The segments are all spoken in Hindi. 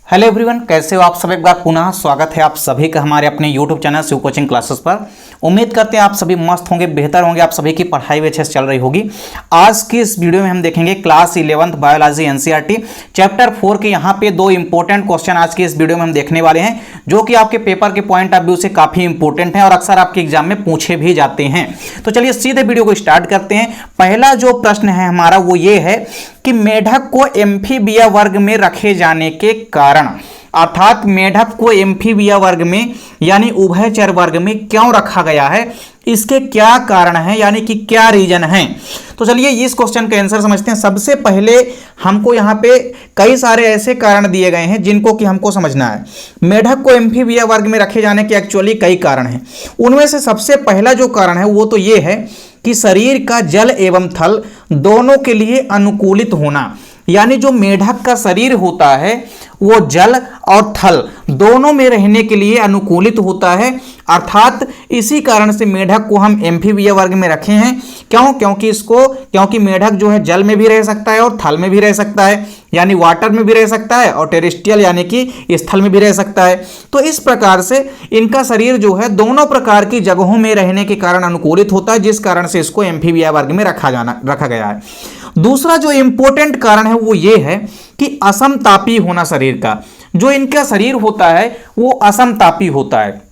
हेलो एवरीवन, कैसे हो आप सब। एक बार पुनः स्वागत है आप सभी का हमारे अपने YouTube channel Shiv coaching classes पर। उम्मीद करते हैं आप सभी मस्त होंगे, बेहतर होंगे, आप सभी की पढ़ाई भी अच्छे से चल रही होगी। आज की इस वीडियो में हम देखेंगे class 11th biology NCERT chapter 4 के यहाँ पे दो इंपॉर्टेंट क्वेश्चन आज की इस वीडियो में हम देखने वाले हैं, जो कि आपके पेपर के पॉइंट ऑफ व्यू से काफी इंपॉर्टेंट है और अक्सर आपके एग्जाम में पूछे भी जाते हैं। तो चलिए सीधे वीडियो को स्टार्ट करते हैं। पहला जो प्रश्न है हमारा वो ये है कि मेढक को एम्फीबिया वर्ग में रखे जाने के कारण, अर्थात मेढक को एम्फीबिया वर्ग में यानी उभयचर वर्ग में क्यों रखा गया है, इसके क्या कारण है, यानी कि क्या रीजन है। तो चलिए इस क्वेश्चन का आंसर समझते हैं। सबसे पहले हमको यहाँ पे कई सारे ऐसे कारण दिए गए हैं जिनको कि हमको समझना है। मेढक को एम्फीबिया वर्ग में रखे जाने के एक्चुअली कई कारण हैं। उनमें से सबसे पहला जो कारण है वो तो ये है कि शरीर का जल एवं थल दोनों के लिए अनुकूलित होना, यानी जो मेढक का शरीर होता है वो जल और थल दोनों में रहने के लिए अनुकूलित होता है। अर्थात इसी कारण से मेढक को हम एम्फीबिया वर्ग में रखे हैं। क्योंकि मेढक जो है जल में भी रह सकता है और थल में भी रह सकता है, यानी वाटर में भी रह सकता है और टेरेस्ट्रियल यानी कि स्थल में भी रह सकता है। तो इस प्रकार से इनका शरीर जो है दोनों प्रकार की जगहों में रहने के कारण अनुकूलित होता है, जिस कारण से इसको एम्फीबिया वर्ग में रखा गया है। दूसरा जो इंपॉर्टेंट कारण है वो ये है कि असमतापी होना शरीर का। जो इनका शरीर होता है वो असमतापी होता है।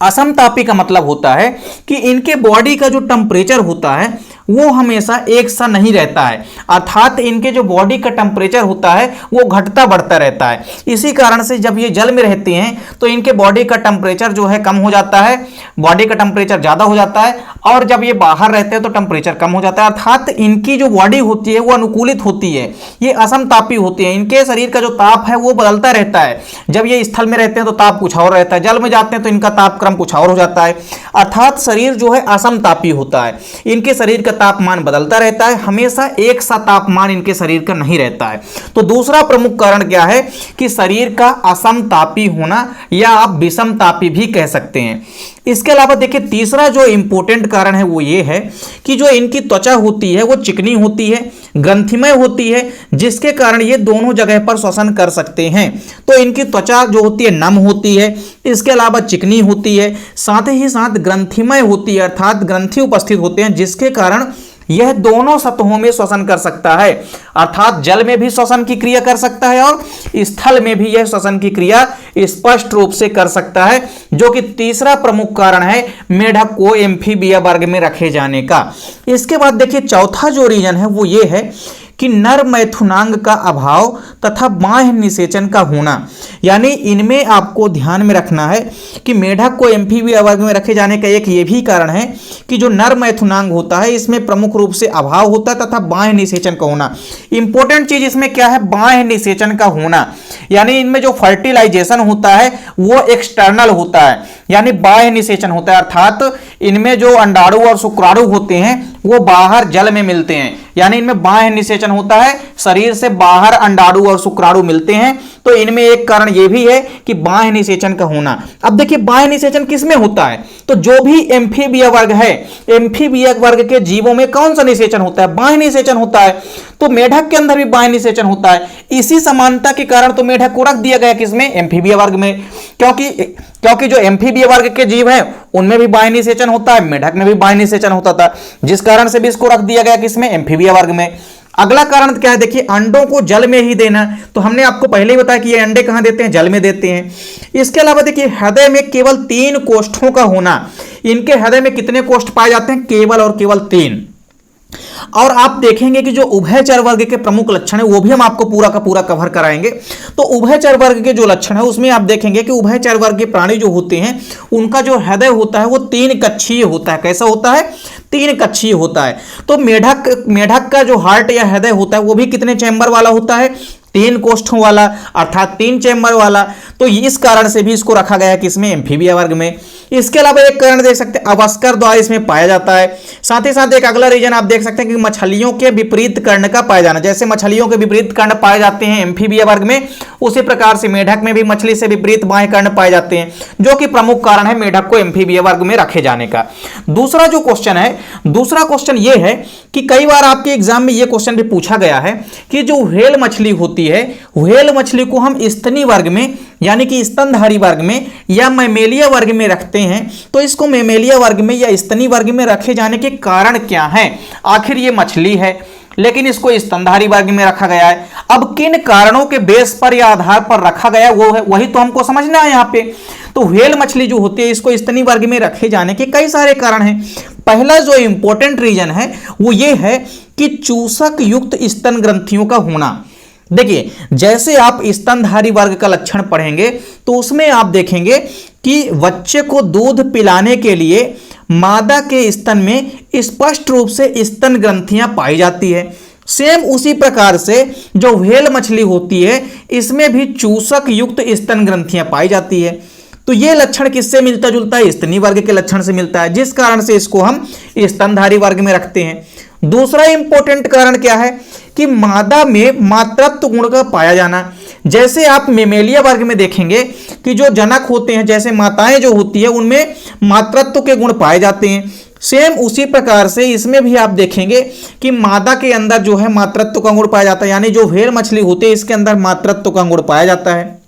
असमतापी का मतलब होता है कि इनके बॉडी का जो टेम्परेचर होता है वो हमेशा एक सा नहीं रहता है। अर्थात इनके जो बॉडी का टेम्परेचर होता है वो घटता बढ़ता रहता है। इसी कारण से जब ये जल में रहते हैं तो इनके बॉडी का टेम्परेचर जो है कम हो जाता है, बॉडी का टेम्परेचर ज़्यादा हो जाता है, और जब ये बाहर रहते हैं तो टेम्परेचर कम हो जाता है। अर्थात इनकी जो बॉडी होती है वो अनुकूलित होती है, ये असमतापी होती है। इनके शरीर का जो ताप है वो बदलता रहता है। जब ये स्थल में रहते हैं तो ताप कुछ और रहता है, जल में जाते हैं तो इनका तापक्रम कुछ और हो जाता है। अर्थात शरीर जो है असमतापी होता है। इनके शरीर का तापमान बदलता रहता है, हमेशा एक सा तापमान इनके शरीर का नहीं रहता है। तो दूसरा प्रमुख कारण क्या है कि शरीर का असमतापी होना, या आप विषमतापी भी कह सकते हैं। इसके अलावा देखिए तीसरा जो इंपॉर्टेंट कारण है वो ये है कि जो इनकी त्वचा होती है वो चिकनी होती है, ग्रंथिमय होती है, जिसके कारण ये दोनों जगह पर श्वसन कर सकते हैं। तो इनकी त्वचा जो होती है नम होती है, इसके अलावा चिकनी होती है, साथ ही साथ ग्रंथिमय होती है, अर्थात ग्रंथि उपस्थित होते हैं, जिसके कारण यह दोनों सतहों में श्वसन कर सकता है। अर्थात जल में भी श्वसन की क्रिया कर सकता है और स्थल में भी यह श्वसन की क्रिया स्पष्ट रूप से कर सकता है, जो कि तीसरा प्रमुख कारण है मेढक को एम्फीबिया वर्ग में रखे जाने का। इसके बाद देखिए चौथा जो रीजन है वो ये है कि नर मैथुनांग का अभाव तथा बाह्य निषेचन का होना। यानी इनमें आपको ध्यान में रखना है कि मेढक को एम्फीबिया वर्ग में रखे जाने का एक ये भी कारण है कि जो नर मैथुनांग होता है इसमें प्रमुख रूप से अभाव होता है तथा बाह्य निषेचन का होना। इंपॉर्टेंट चीज इसमें क्या है, बाह्य निषेचन का होना। यानी इनमें जो फर्टिलाइजेशन होता है वो एक्सटर्नल होता है, यानी बाह्य निषेचन होता है। अर्थात इनमें जो अंडाणु और शुक्राणु होते हैं वो बाहर जल में मिलते हैं, यानी इनमें बाह्य निषेचन होता है, शरीर से बाहर अंडाणु और शुक्राणु मिलते हैं। तो इनमें एक कारण ये भी है कि बाह्य निषेचन का होना। अब देखिए बाह्य निषेचन किसमें होता है, तो जो भी एम्फीबिया वर्ग है, एम्फीबिया वर्ग के जीवों में कौन सा निषेचन होता है, बाह्य निषेचन होता है। तो मेढक के अंदर भी बाह्य निषेचन होता है। इसी समानता के कारण तो मेढक को रख दिया गया किसमें, एम्फीबिया वर्ग में। क्योंकि जो एम्फीबिया वर्ग के जीव हैं उनमें भी बाह्य निषेचन होता है, मेढक में भी बाह्य निषेचन होता था, जिस कारण से भी इसको रख दिया गया किसमें, एम्फीबिया वर्ग में। अगला कारण क्या है, देखिए अंडों को जल में ही देना। तो हमने आपको पहले ही बताया कि ये अंडे कहां देते हैं, जल में देते हैं। इसके अलावा देखिए हृदय में केवल 3 कोष्ठों का होना। इनके हृदय में कितने कोष्ठ पाए जाते हैं, केवल और केवल 3। और आप देखेंगे कि जो उभयचर वर्ग के प्रमुख लक्षण है वो भी हम आपको पूरा का पूरा कवर कराएंगे। तो उभयचर वर्ग के जो लक्षण है उसमें आप देखेंगे कि उभयचर वर्ग के प्राणी जो होते हैं उनका जो हृदय होता है वो 3 कक्षीय होता है। कैसा होता है, 3 कक्षीय होता है। तो मेढक का जो हार्ट या हृदय होता है वो भी कितने चैम्बर वाला होता है, 3 कोष्ठों वाला, अर्थात 3 चैम्बर वाला। तो इस कारण से भी इसको रखा गया है किसमें, एम्फीबिया वर्ग में। इसके अलावा एक कारण देख सकते हैं अवस्कर द्वार इसमें पाया जाता है। साथ ही साथ एक अगला रीजन आप देख सकते हैं कि मछलियों के विपरीत कर्ण का पाया जाना। जैसे मछलियों के विपरीत कर्ण पाए जाते हैं एम्फीबिया वर्ग में, उसी प्रकार से मेढक में भी मछली से विपरीत बाएं कर्ण पाए जाते हैं, जो कि प्रमुख कारण है मेढक को एम्फीबिया वर्ग में रखे जाने का। दूसरा जो क्वेश्चन है, दूसरा क्वेश्चन ये है कि कई बार आपके एग्जाम में ये क्वेश्चन भी पूछा गया है कि जो व्हेल मछली होती है, व्हेल मछली को हम स्तनी वर्ग में यानी कि स्तनधारी वर्ग में या मैमेलिया वर्ग में रखते हैं, तो इसको मैमेलिया वर्ग में या स्तनी वर्ग में रखे जाने के कारण क्या है? आखिर ये मछली है लेकिन इसको स्तनधारी वर्ग में रखा गया है। अब किन कारणों के बेस पर या आधार पर रखा गया वो है, वही तो हमको समझना है यहाँ पे। तो व्हेल मछली जो होती है इसको स्तनी वर्ग में रखे जाने के कई सारे कारण हैं। पहला जो इंपॉर्टेंट रीजन है वो ये है कि चूसक युक्त स्तन ग्रंथियों का होना। देखिए, जैसे आप स्तनधारी वर्ग का लक्षण पढ़ेंगे तो उसमें आप देखेंगे कि बच्चे को दूध पिलाने के लिए मादा के स्तन में स्पष्ट रूप से स्तन ग्रंथियां पाई जाती है। सेम उसी प्रकार से जो व्हेल मछली होती है इसमें भी चूसक युक्त स्तन ग्रंथियां पाई जाती है। तो ये लक्षण किससे मिलता जुलता है? स्तनी वर्ग के लक्षण से मिलता है, जिस कारण से इसको हम स्तनधारी वर्ग में रखते हैं। दूसरा इंपॉर्टेंट कारण क्या है कि मादा में मातृत्व गुण का पाया जाना। जैसे आप मेमेलिया वर्ग में देखेंगे कि जो जनक होते हैं, जैसे माताएं जो होती है उनमें मातृत्व के गुण पाए जाते हैं, सेम उसी प्रकार से इसमें भी आप देखेंगे कि मादा के अंदर जो है मातृत्व का गुण पाया जाता है, यानी जो व्हेल मछली होती है इसके अंदर मातृत्व का गुण पाया जाता है।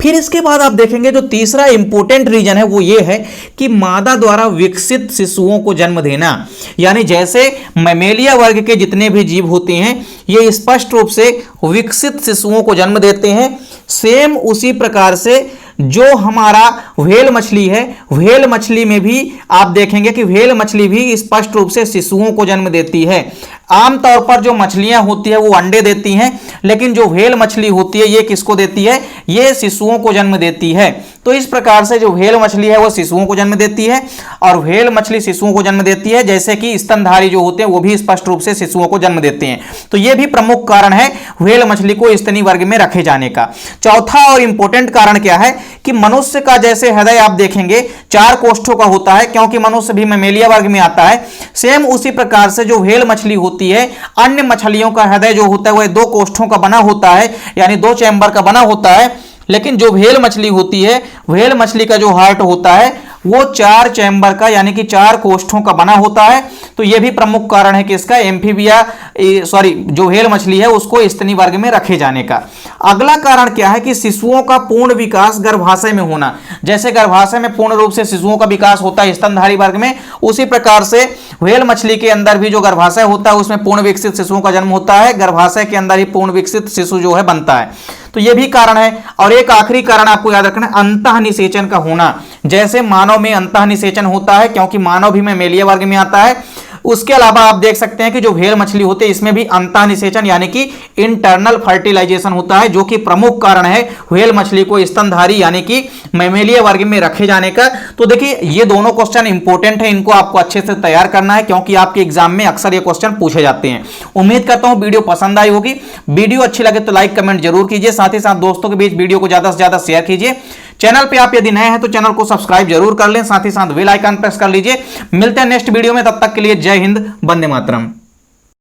फिर इसके बाद आप देखेंगे जो तीसरा इंपॉर्टेंट रीजन है वो ये है कि मादा द्वारा विकसित शिशुओं को जन्म देना। यानी जैसे मैमेलिया वर्ग के जितने भी जीव होते हैं ये स्पष्ट रूप से विकसित शिशुओं को जन्म देते हैं, सेम उसी प्रकार से जो हमारा व्हेल मछली है, व्हेल मछली में भी आप देखेंगे कि व्हेल मछली भी स्पष्ट रूप से शिशुओं को जन्म देती है। आमतौर पर जो मछलियां होती है वो अंडे देती हैं, लेकिन जो व्हेल मछली होती है ये किसको देती है? ये शिशुओं को जन्म देती है। तो इस प्रकार से जो व्हेल मछली है वो शिशुओं को जन्म देती है और व्हेल मछली शिशुओं को जन्म देती है, जैसे कि स्तनधारी जो होते हैं वो भी स्पष्ट रूप से शिशुओं को जन्म देते हैं। तो ये भी प्रमुख कारण है व्हेल मछली को स्तनी वर्ग में रखे जाने का। चौथा और इंपॉर्टेंट कारण क्या है कि मनुष्य का जैसे हृदय आप देखेंगे 4 कोष्ठों का होता है, क्योंकि मनुष्य भी मैमेलिया वर्ग में आता है। सेम उसी प्रकार से जो व्हेल मछली होती है, अन्य मछलियों का हृदय जो होता है वह 2 कोष्ठों का बना होता है, यानी 2 चैम्बर का बना होता है, लेकिन जो व्हेल मछली होती है, व्हेल मछली का जो हार्ट होता है वो 4 चैम्बर का यानी कि 4 कोष्ठों का बना होता है। तो यह भी प्रमुख कारण है कि इसका एम्फीबिया जो व्हेल मछली है उसको स्तनी वर्ग में रखे जाने का। अगला कारण क्या है कि शिशुओं का पूर्ण विकास गर्भाशय में होना। जैसे गर्भाशय में पूर्ण रूप से शिशुओं का विकास होता है स्तनधारी वर्ग में, उसी प्रकार से व्हेल मछली के अंदर भी जो गर्भाशय होता है उसमें पूर्ण विकसित शिशुओं का जन्म होता है, गर्भाशय के अंदर ही पूर्ण विकसित शिशु जो है बनता है। तो ये भी कारण है। और एक आखिरी कारण आपको याद रखना है, अंतःनिषेचन का होना। जैसे मानव में अंतःनिषेचन होता है, क्योंकि मानव भी मैमेलिया वर्ग में आता है। उसके अलावा आप देख सकते हैं कि जो व्हेल मछली होती है इसमें भी अंतःनिषेचन यानी कि इंटरनल फर्टिलाइजेशन होता है, जो कि प्रमुख कारण है व्हेल मछली को स्तनधारी यानी कि मैमेलिया वर्ग में रखे जाने का। तो देखिए ये दोनों क्वेश्चन इंपॉर्टेंट है, इनको आपको अच्छे से तैयार करना है, क्योंकि आपके एग्जाम में अक्सर ये क्वेश्चन पूछे जाते हैं। उम्मीद करता हूं वीडियो पसंद आई होगी। वीडियो अच्छी लगे तो लाइक कमेंट जरूर कीजिए, साथ ही साथ दोस्तों के बीच वीडियो को ज्यादा से ज्यादा शेयर कीजिए। चैनल पे आप यदि नए हैं तो चैनल को सब्सक्राइब जरूर कर लें, साथ ही साथ बेल आइकन प्रेस कर लीजिए। मिलते हैं नेक्स्ट वीडियो में, तब तक के लिए जय हिंद, वंदे मातरम।